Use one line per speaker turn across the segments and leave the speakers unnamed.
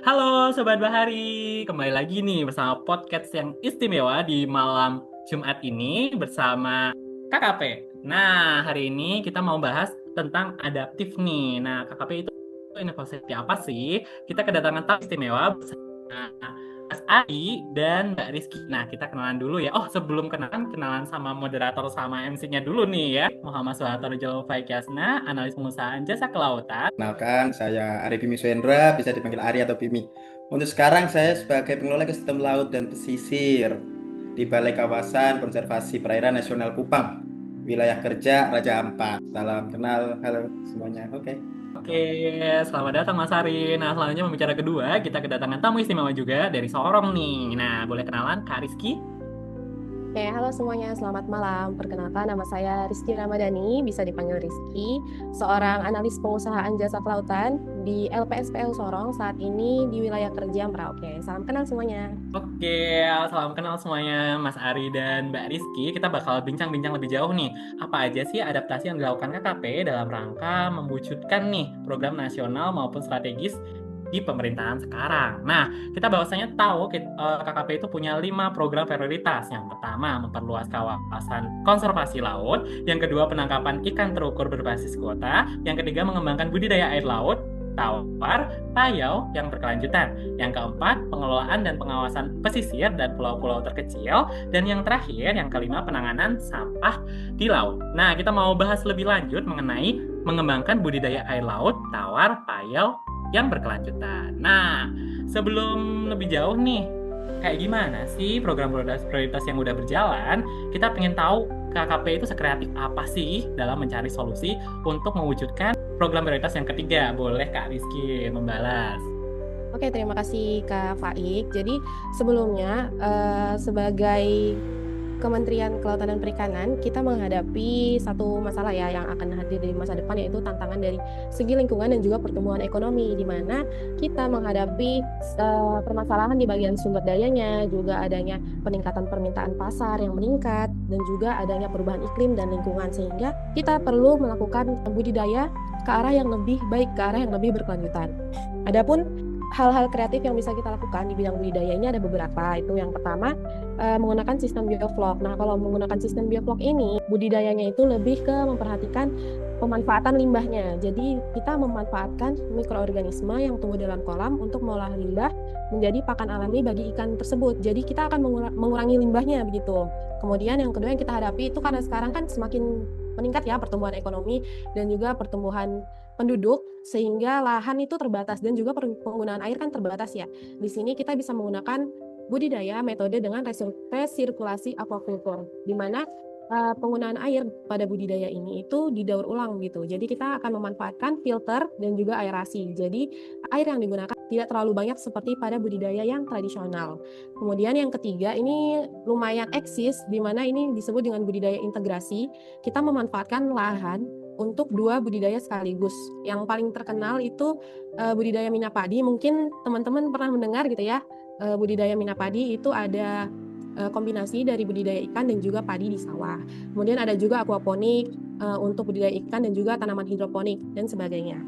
Halo Sobat Bahari, kembali lagi nih bersama podcast yang istimewa di malam Jumat ini bersama KKP. Nah, hari ini kita mau bahas tentang adaptif nih. Nah, KKP itu inovasi apa sih? Kita kedatangan tamu istimewa bersama Mas Ari dan Mbak Rizky. Nah, kita kenalan dulu ya. Oh, sebelum kenalan sama moderator sama MC-nya dulu nih ya. Muhammad Soeharto Faikiasna, analis pengusahaan jasa kelautan.
Kenalkan, saya Ari Bimi Suendra, bisa dipanggil Ari atau Bimi. Untuk sekarang saya sebagai pengelola ekosistem laut dan pesisir di Balai Kawasan Konservasi Perairan Nasional Kupang, wilayah kerja Raja Ampat. Salam kenal, halo semuanya. Oke.
Oke, selamat datang Mas Ari. Nah, selanjutnya pembicara kedua, kita kedatangan tamu istimewa juga dari Sorong nih. Nah, boleh kenalan Kak Rizky?
Oke, halo semuanya, selamat malam. Perkenalkan, nama saya Rizky Ramadhani, bisa dipanggil Rizky, seorang analis pengusahaan jasa kelautan di LPSPL Sorong, saat ini di wilayah kerja Merauke. Salam kenal semuanya.
Oke, salam kenal semuanya Mas Ari dan Mbak Rizky. Kita bakal bincang-bincang lebih jauh nih. Apa aja sih adaptasi yang dilakukan KKP dalam rangka mewujudkan nih program nasional maupun strategis di pemerintahan sekarang. Nah, kita bahwasanya tahu KKP itu punya 5 program prioritas. Yang pertama, memperluas kawasan konservasi laut. Yang kedua, penangkapan ikan terukur berbasis kuota. Yang ketiga, mengembangkan budidaya air laut, tawar, payau yang berkelanjutan. Yang keempat, pengelolaan dan pengawasan pesisir dan pulau-pulau terkecil. Dan yang terakhir, yang kelima, penanganan sampah di laut. Nah, kita mau bahas lebih lanjut mengenai mengembangkan budidaya air laut, tawar, payau yang berkelanjutan. Nah, sebelum lebih jauh nih, kayak gimana sih program prioritas yang udah berjalan? Kita pengen tahu KKP itu sekreatif apa sih dalam mencari solusi untuk mewujudkan program prioritas yang ketiga. Boleh Kak Rizky membalas?
Oke, terima kasih Kak Faik. Jadi sebelumnya sebagai Kementerian Kelautan dan Perikanan, kita menghadapi satu masalah ya yang akan hadir di masa depan, yaitu tantangan dari segi lingkungan dan juga pertumbuhan ekonomi, di mana kita menghadapi permasalahan di bagian sumber dayanya, juga adanya peningkatan permintaan pasar yang meningkat, dan juga adanya perubahan iklim dan lingkungan, sehingga kita perlu melakukan budidaya ke arah yang lebih baik, ke arah yang lebih berkelanjutan. Adapun hal-hal kreatif yang bisa kita lakukan di bidang budidaya ini ada beberapa. Itu yang pertama, menggunakan sistem bioflok. Nah, kalau menggunakan sistem bioflok ini, budidayanya itu lebih ke memperhatikan pemanfaatan limbahnya. Jadi, kita memanfaatkan mikroorganisme yang tumbuh dalam kolam untuk mengolah limbah menjadi pakan alami bagi ikan tersebut. Jadi, kita akan mengurangi limbahnya begitu. Kemudian yang kedua yang kita hadapi itu, karena sekarang kan semakin meningkat ya pertumbuhan ekonomi dan juga pertumbuhan penduduk, sehingga lahan itu terbatas dan juga penggunaan air kan terbatas ya. Di sini kita bisa menggunakan budidaya metode dengan resirkulasi aquaculture, di mana penggunaan air pada budidaya ini itu didaur ulang gitu. Jadi kita akan memanfaatkan filter dan juga aerasi. Jadi air yang digunakan tidak terlalu banyak seperti pada budidaya yang tradisional. Kemudian yang ketiga ini lumayan eksis, di mana ini disebut dengan budidaya integrasi. Kita memanfaatkan lahan untuk 2 budidaya sekaligus. Yang paling terkenal itu budidaya minapadi. Mungkin teman-teman pernah mendengar gitu ya. Budidaya minapadi itu ada kombinasi dari budidaya ikan dan juga padi di sawah. Kemudian ada juga aquaponik untuk budidaya ikan dan juga tanaman hidroponik dan sebagainya.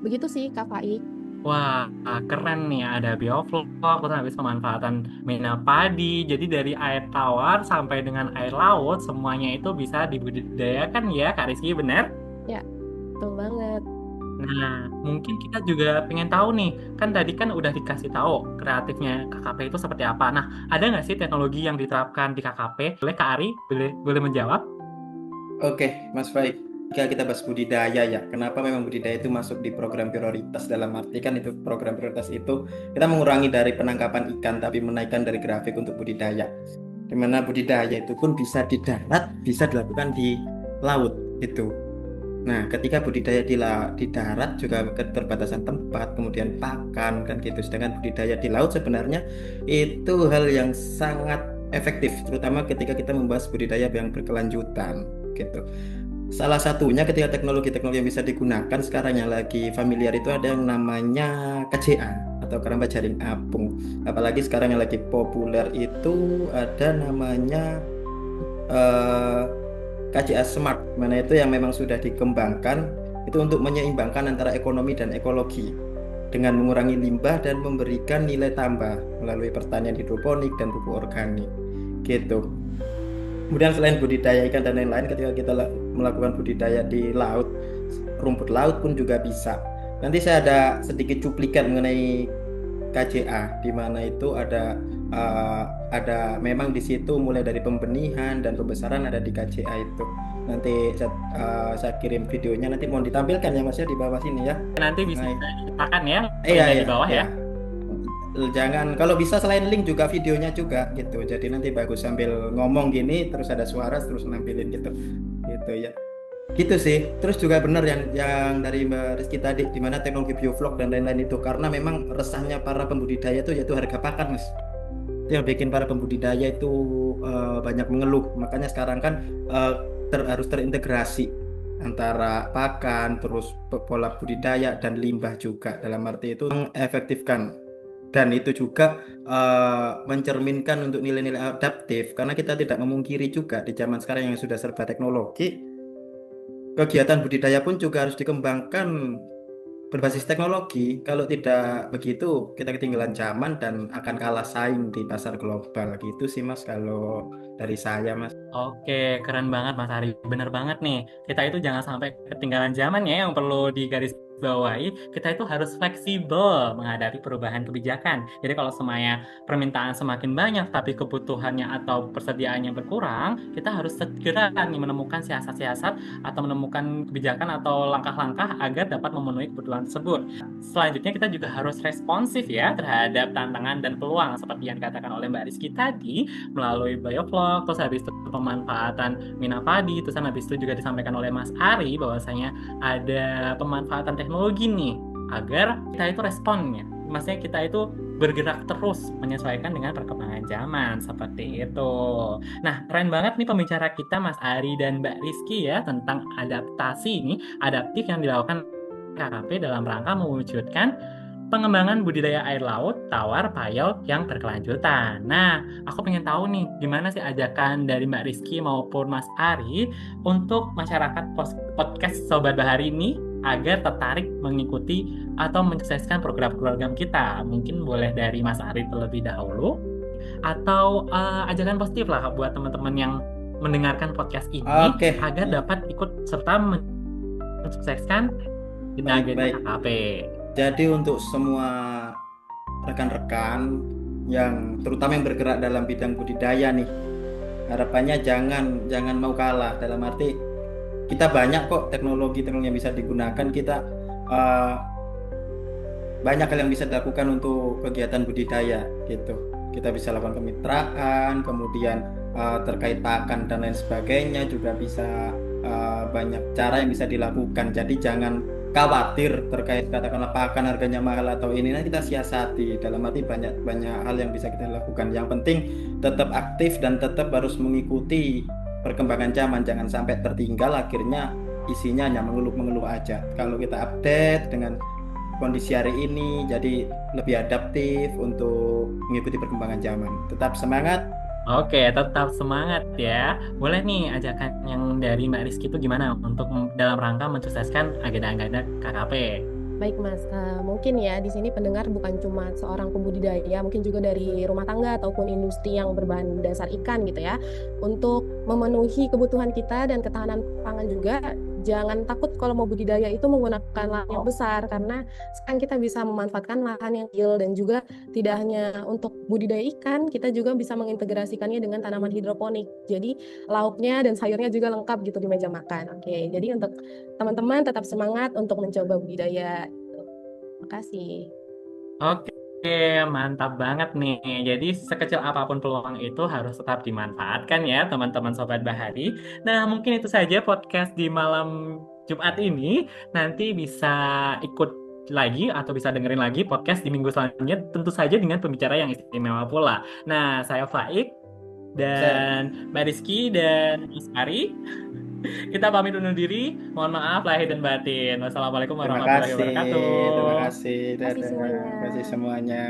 Begitu sih Kak Faik.
Wah, keren nih ada bioflok, terus habis pemanfaatan mineral padi. Jadi dari air tawar sampai dengan air laut, semuanya itu bisa dibudidayakan ya, Kak Rizky, benar?
Ya, betul banget.
Nah, mungkin kita juga pengen tahu nih, kan tadi kan udah dikasih tahu kreatifnya KKP itu seperti apa. Nah, ada nggak sih teknologi yang diterapkan di KKP? Boleh Kak Ari, boleh menjawab?
Oke, Mas Faik. Jika kita bahas budidaya ya, kenapa memang budidaya itu masuk di program prioritas, dalam arti kan itu program prioritas itu kita mengurangi dari penangkapan ikan tapi menaikkan dari grafik untuk budidaya. Di mana budidaya itu pun bisa di darat, bisa dilakukan di laut itu. Nah, ketika budidaya di darat juga keterbatasan tempat, kemudian pakan kan gitu. Sedangkan budidaya di laut sebenarnya itu hal yang sangat efektif, terutama ketika kita membahas budidaya yang berkelanjutan gitu. Salah satunya ketika teknologi-teknologi yang bisa digunakan sekarang yang lagi familiar itu ada yang namanya KJA atau keramba jaring apung. Apalagi sekarang yang lagi populer itu ada namanya eh, KJA Smart, mana itu yang memang sudah dikembangkan itu untuk menyeimbangkan antara ekonomi dan ekologi. dengan mengurangi limbah dan memberikan nilai tambah melalui pertanian hidroponik dan pupuk organik gitu. Kemudian selain budidaya ikan dan lain-lain, ketika kita melakukan budidaya di laut, rumput laut pun juga bisa. Nanti saya ada sedikit cuplikan mengenai KJA, di mana itu ada memang di situ mulai dari pembenihan dan pembesaran ada di KJA itu. Nanti saya kirim videonya, nanti mau ditampilkan ya Mas ya di bawah sini ya.
Nanti bisa diceritakan ya,
Iya,
linknya
iya,
di bawah
iya.
ya.
Jangan, kalau bisa selain link juga videonya juga gitu. Jadi nanti bagus sambil ngomong gini terus ada suara terus nampilin gitu. Gitu ya. Gitu sih. Terus juga benar yang dari Mbak Rizky tadi di mana teknologi bioflok dan lain-lain itu, karena memang resahnya para pembudidaya itu yaitu harga pakan, Mas. Itu yang bikin para pembudidaya itu banyak mengeluh. Makanya sekarang kan harus terintegrasi antara pakan, terus pola budidaya dan limbah juga. Dalam arti itu mengefektifkan dan itu juga mencerminkan untuk nilai-nilai adaptif, karena kita tidak memungkiri juga di zaman sekarang yang sudah serba teknologi, kegiatan budidaya pun juga harus dikembangkan berbasis teknologi. Kalau tidak begitu kita ketinggalan zaman dan akan kalah saing di pasar global gitu sih Mas, kalau dari saya Mas.
Oke, keren banget Mas Ari. Bener banget nih. Kita itu jangan sampai ketinggalan zaman ya, yang perlu digarisbawahi. Kita itu harus fleksibel menghadapi perubahan kebijakan. Jadi kalau semuanya permintaan semakin banyak tapi kebutuhannya atau persediaannya berkurang, kita harus segera nih menemukan siasat-siasat atau menemukan kebijakan atau langkah-langkah agar dapat memenuhi kebutuhan tersebut. Selanjutnya kita juga harus responsif ya terhadap tantangan dan peluang seperti yang dikatakan oleh Mbak Rizky tadi, melalui biovlog, terus habis itu pemanfaatan mina padi, terus habis itu juga disampaikan oleh Mas Ari bahwasanya ada pemanfaatan teknologi nih agar kita itu responnya, maksudnya kita itu bergerak terus menyesuaikan dengan perkembangan zaman seperti itu. Nah, keren banget nih pembicara kita Mas Ari dan Mbak Rizky ya tentang adaptasi ini, adaptif yang dilakukan KKP dalam rangka mewujudkan pengembangan budidaya air laut tawar payau yang berkelanjutan. Nah, aku pengen tahu nih, gimana sih ajakan dari Mbak Rizky maupun Mas Ari untuk masyarakat podcast Sobat Bahari ini agar tertarik mengikuti atau mensukseskan program-program kita. Mungkin boleh dari Mas Ari terlebih dahulu, atau ajakan positif lah buat teman-teman yang mendengarkan podcast ini agar dapat ikut serta mensukseskan agenda KKP.
Jadi untuk semua rekan-rekan yang terutama yang bergerak dalam bidang budidaya nih, harapannya jangan mau kalah. Dalam arti kita banyak kok teknologi yang bisa digunakan, kita banyak hal yang bisa dilakukan untuk kegiatan budidaya gitu. Kita bisa lakukan kemitraan, kemudian terkait pakan dan lain sebagainya juga bisa, banyak cara yang bisa dilakukan. Jadi jangan khawatir terkait katakanlah pakan harganya mahal atau ini, nanti kita siasati. Dalam arti banyak hal yang bisa kita lakukan. Yang penting tetap aktif dan tetap harus mengikuti perkembangan zaman, jangan sampai tertinggal akhirnya isinya hanya mengeluh-mengeluh aja. Kalau kita update dengan kondisi hari ini, jadi lebih adaptif untuk mengikuti perkembangan zaman. Tetap semangat.
Oke, tetap semangat ya. Boleh nih ajakan yang dari Mbak Rizky itu gimana untuk dalam rangka mensukseskan agenda-agenda KKP?
Baik Mas, mungkin ya di sini pendengar bukan cuma seorang pembudidaya, mungkin juga dari rumah tangga ataupun industri yang berbahan dasar ikan gitu ya. Untuk memenuhi kebutuhan kita dan ketahanan pangan juga, jangan takut kalau mau budidaya itu menggunakan lahan yang besar, karena sekarang kita bisa memanfaatkan lahan yang kecil dan juga tidak hanya untuk budidaya ikan, kita juga bisa mengintegrasikannya dengan tanaman hidroponik. Jadi lauknya dan sayurnya juga lengkap gitu di meja makan. Oke, jadi untuk teman-teman tetap semangat untuk mencoba budidaya. Terima kasih.
Oke, mantap banget nih. Jadi sekecil apapun peluang itu harus tetap dimanfaatkan ya teman-teman Sobat Bahari. Nah, mungkin itu saja podcast di malam Jumat ini. Nanti bisa ikut lagi atau bisa dengerin lagi podcast di minggu selanjutnya, tentu saja dengan pembicara yang istimewa pula. Nah, saya Faik dan Mbak Rizky dan Mas Ari. Kita pamit undur diri. Mohon maaf lahir dan batin. Wassalamualaikum warahmatullahi wabarakatuh.
Terima kasih.
Terima kasih semuanya.
Terima kasih semuanya.